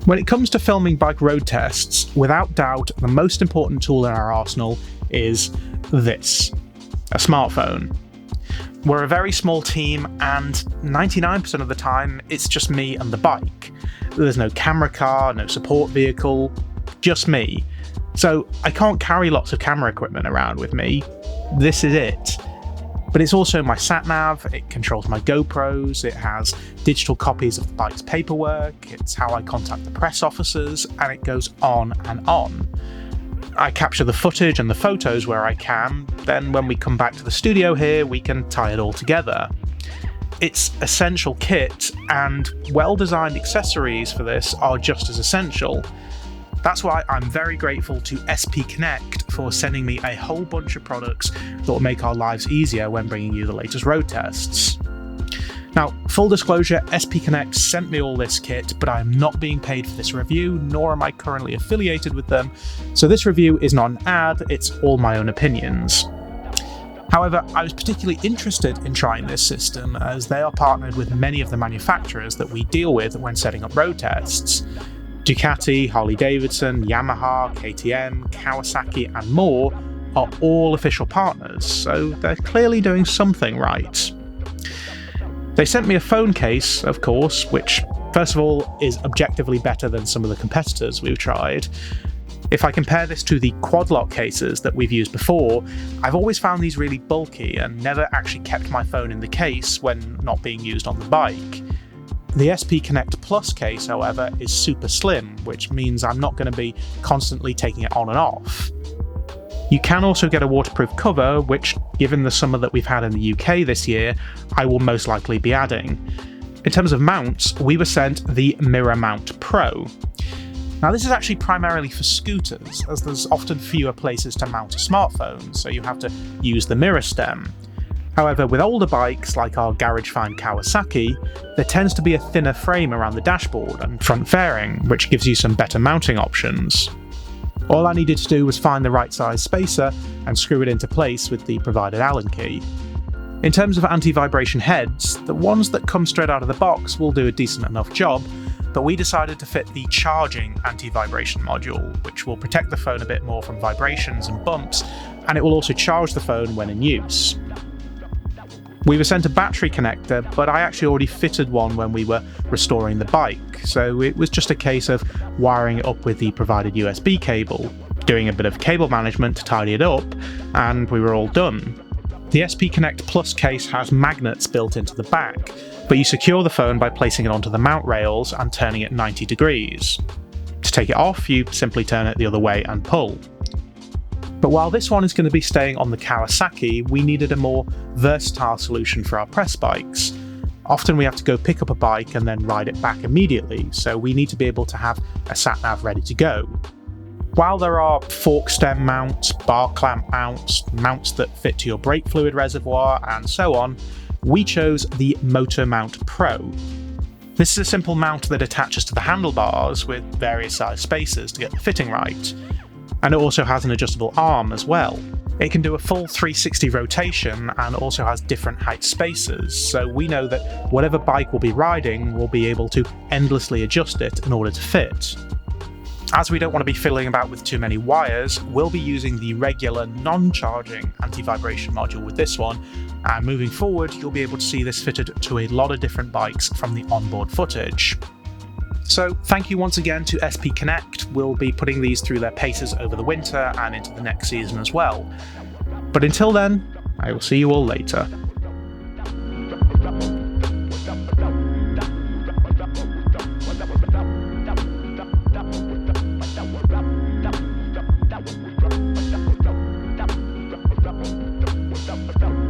When it comes to filming bike road tests, without doubt, the most important tool in our arsenal is this, a smartphone. We're a very small team, and 99% of the time, it's just me and the bike. There's no camera car, no support vehicle, just me. So I can't carry lots of camera equipment around with me. This is it. But it's also my sat-nav, it controls my GoPros, it has digital copies of the bike's paperwork, it's how I contact the press officers, and it goes on and on. I capture the footage and the photos where I can, then when we come back to the studio here, we can tie it all together. It's essential kit, and well-designed accessories for this are just as essential. That's why I'm very grateful to SP Connect for sending me a whole bunch of products that will make our lives easier when bringing you the latest road tests. Now, full disclosure, SP Connect sent me all this kit, but I am not being paid for this review, nor am I currently affiliated with them, so this review is not an ad, it's all my own opinions. However, I was particularly interested in trying this system as they are partnered with many of the manufacturers that we deal with when setting up road tests. Ducati, Harley-Davidson, Yamaha, KTM, Kawasaki and more are all official partners, so they're clearly doing something right. They sent me a phone case, of course, which first of all is objectively better than some of the competitors we've tried. If I compare this to the quad-lock cases that we've used before, I've always found these really bulky and never actually kept my phone in the case when not being used on the bike. The SP Connect Plus case, however, is super slim, which means I'm not going to be constantly taking it on and off. You can also get a waterproof cover, which, given the summer that we've had in the UK this year, I will most likely be adding. In terms of mounts, we were sent the Mirror Mount Pro. Now this is actually primarily for scooters, as there's often fewer places to mount a smartphone, so you have to use the mirror stem. However, with older bikes like our garage-find Kawasaki, there tends to be a thinner frame around the dashboard and front fairing, which gives you some better mounting options. All I needed to do was find the right size spacer and screw it into place with the provided Allen key. In terms of anti-vibration heads, the ones that come straight out of the box will do a decent enough job, but we decided to fit the charging anti-vibration module, which will protect the phone a bit more from vibrations and bumps, and it will also charge the phone when in use. We were sent a battery connector, but I actually already fitted one when we were restoring the bike, so it was just a case of wiring it up with the provided USB cable, doing a bit of cable management to tidy it up, and we were all done. The SP Connect Plus case has magnets built into the back, but you secure the phone by placing it onto the mount rails and turning it 90 degrees. To take it off, you simply turn it the other way and pull. But while this one is going to be staying on the Kawasaki, we needed a more versatile solution for our press bikes. Often we have to go pick up a bike and then ride it back immediately, so we need to be able to have a sat-nav ready to go. While there are fork stem mounts, bar clamp mounts, mounts that fit to your brake fluid reservoir, and so on, we chose the Moto Mount Pro. This is a simple mount that attaches to the handlebars with various size spacers to get the fitting right. And it also has an adjustable arm as well. It can do a full 360 rotation and also has different height spacers, so we know that whatever bike we'll be riding, we'll be able to endlessly adjust it in order to fit. As we don't want to be fiddling about with too many wires, we'll be using the regular non-charging anti-vibration module with this one, and moving forward you'll be able to see this fitted to a lot of different bikes from the onboard footage. So thank you once again to SP Connect. We'll be putting these through their paces over the winter and into the next season as well. But until then, I will see you all later. Stop.